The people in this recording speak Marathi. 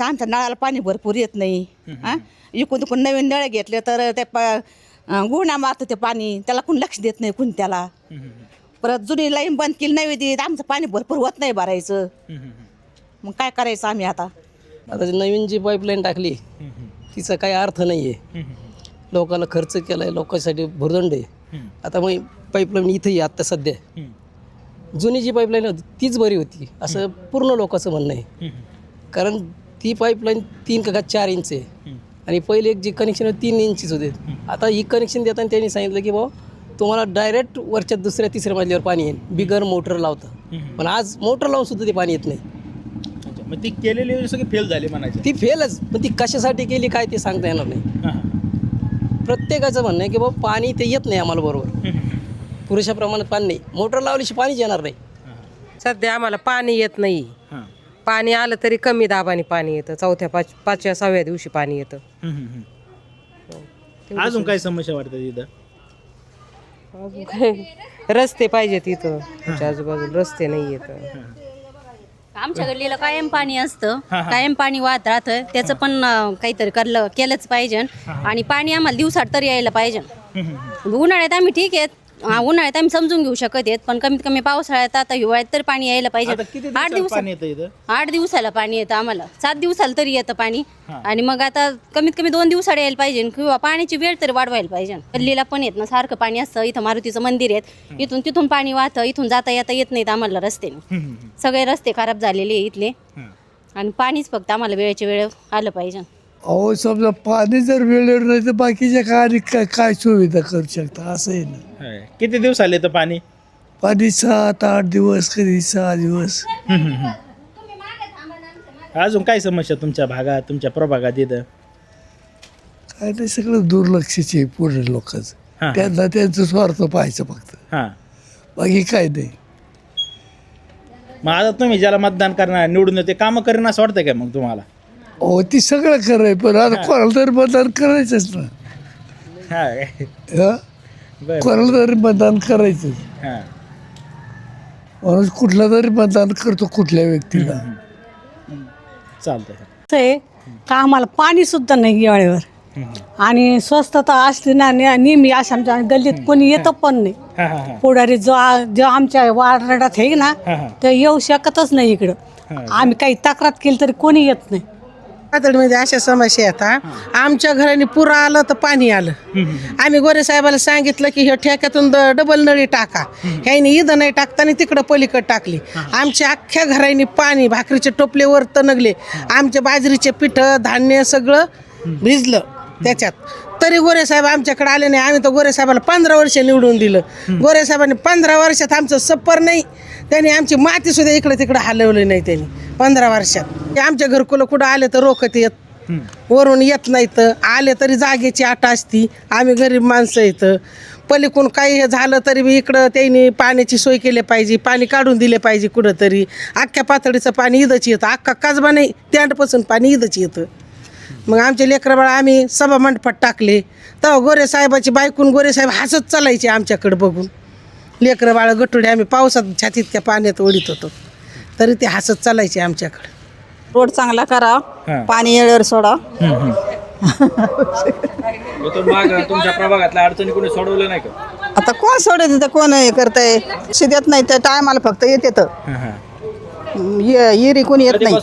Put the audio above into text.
आमच्या नळाला पाणी भरपूर येत नाही. इकडून तिकडून नवीन नळ घेतले तर ते गुन्हा मारतं ते पाणी, त्याला कोण लक्ष देत नाही कोणी त्याला. परत जुनी लाईन बंद केली नवी देत, आमचं पाणी भरपूर होत नाही भरायचं. मग काय करायचं आम्ही आता नवीन जी पाईपलाईन टाकली तिचा काही अर्थ नाही आहे. लोकांना खर्च केला आहे, लोकांसाठी भुर्दंड आहे. आता मग पाईपलाईन इथंही आहे आत्ता सध्या. जुनी जी पाईपलाईन होती तीच बरी होती असं पूर्ण लोकांचं म्हणणं आहे. कारण ती पाईपलाईन 3 का 4 इंच आहे आणि पहिले एक जे कनेक्शन होते 3 इंचीच होते. आता ही कनेक्शन देताना त्यांनी सांगितलं की बाबा तुम्हाला डायरेक्ट वरच्या दुसऱ्या तिसऱ्या मजल्यावर पाणी येईल बिगर मोटर लावता. पण आज मोटर लावून सुद्धा ते पाणी येत नाही. मग ती केलेली सगळी फेल झाली म्हणायची. ती फेलच, पण ती कशासाठी केली काय ते सांगता येणार नाही. प्रत्येकाचं म्हणणं आहे की बाबा पाणी ते येत नाही आम्हाला बरोबर, पुरेशा प्रमाणात पाणी नाही. मोटर लावल्याशी पाणीच येणार नाही. सध्या आम्हाला पाणी येत नाही. पाणी आलं तरी कमी दाबाने पाणी येतं. 4थ्या 5व्या 6व्या दिवशी पाणी येतं. अजून काय समस्या वाटतात इथं? अजून काय रस्ते पाहिजेत इथं, आमच्या आजूबाजूला रस्ते नाही येत. आमच्या गल्लीला कायम पाणी असतं, कायम पाणी वाहत राहतं. त्याचं पण काहीतरी केलंच पाहिजे. आणि पाणी आम्हाला दिवसात तरी यायला पाहिजे. उन्हाळ्यात आम्ही ठीक आहेत, उन्हाळ्यात आम्ही समजून घेऊ शकत आहेत, पण कमीत कमी पावसाळ्यात आता हिवाळ्यात तरी पाणी यायला पाहिजे. 8 दिवसाला पाणी येतं आम्हाला, 7 दिवसाला तरी येतं पाणी. आणि मग आता कमीत कमी 2 दिवसाला यायला पाहिजे किंवा पाण्याची वेळ तरी वाढवायला पाहिजे. गल्लीला पण येत ना सारखं पाणी असतं. इथं मारुतीचं मंदिर आहे, इथून तिथून पाणी वाहतं. इथून जाता येत नाहीत आम्हाला रस्त्याने. सगळे रस्ते खराब झालेले इथले. आणि पाणीच फक्त आम्हाला वेळेच्या वेळ आलं पाहिजे. अहो समजा पाणी जर वेळेवर नाही तर बाकीच्या काय सुविधा करू शकता असं आहे ना. किती दिवस आले तर पाणी? पाणी 7-8 दिवस, कधी 6 दिवस. अजून काय समस्या तुमच्या भागात, तुमच्या प्रभागात इथं? काय नाही, सगळं दुर्लक्षच आहे पूर्ण लोकांचं. त्यांना त्यांचं स्वार्थ पाहायचं फक्त, बाकी काय नाही. मग आता तुम्ही ज्याला मतदान करणार निवडून येते कामं करेन असं वाटतं काय मग तुम्हाला? अहो ती सगळं खरंय, पण आता कोणाला तरी मतदान करायचंच ना. कोणाला तरी मतदान करायचंच. माणूस कुठला तरी मतदान करतो कुठल्या व्यक्तीला. चालतंय. का आम्हाला पाणी सुद्धा नाही वेळेवर. आणि स्वस्तता असली ना नेहमी अशा आमच्या गल्लीत कोणी येतं पण नाही. पुढारी जो आमच्या वार्डात आहे ना ते येऊ शकतच नाही इकडं. आम्ही काही तक्रार केली तरी कोणी येत नाही. पातळीमध्ये अशा समस्या येतात. आमच्या घराने पुरा आलं तर पाणी आलं. आम्ही गोरे साहेबाला सांगितलं की हे ठेक्यातून डबल नळी टाका. ह्याने इथं नाही टाकताना तिकडं पलीकडे टाकली. आमच्या अख्ख्या घराने पाणी, भाकरीचे टोपलेवर तणगले. आमच्या बाजरीचे पिठं धान्य सगळं भिजलं त्याच्यात. तरी गोरे साहेब आमच्याकडे आले नाही. आम्ही तर गोरे साहेबाला 15 वर्ष निवडून दिलं. गोरे साहेबांनी 15 वर्षात आमचं सप्पर नाही. त्यांनी आमची माती सुद्धा इकडे तिकडे हलवली नाही त्यांनी 15 वर्षात. आमच्या घरकुलं कुठं आले तर रोखत येत, वरून येत नाही. तर आले तरी जागेची आट असती. आम्ही गरीब माणसं येतं. पलीकडून काही हे झालं तरी बी इकडं त्यांनी पाण्याची सोय केली पाहिजे, पाणी काढून दिले पाहिजे कुठंतरी. अख्ख्या पातळीचं पाणी इथंच येतं. अख्खा कसबा नाही त्यांडपासून पाणी इथंच येतं. मग आमचे लेकरं बाळा आम्ही सभा मंडपात टाकले तेव्हा गोरे साहेबाची बायकून गोरे साहेब हसत चालायचे आमच्याकडे बघून. लेकरं बाळा गटुडे आम्ही पावसात छातीत त्या पाण्यात ओढीत होतो तरी ते हसत चालायचे आमच्याकडे. रोड चांगला करा, पाणी येळेवर सोडा. तुमच्या प्रभागातल्या अडचणी कोणी सोडवलं नाही का? आता कोण सोडत तर कोण हे करतंय. देत नाही त्या टायमाला फक्त येते तर कोणी येत नाही.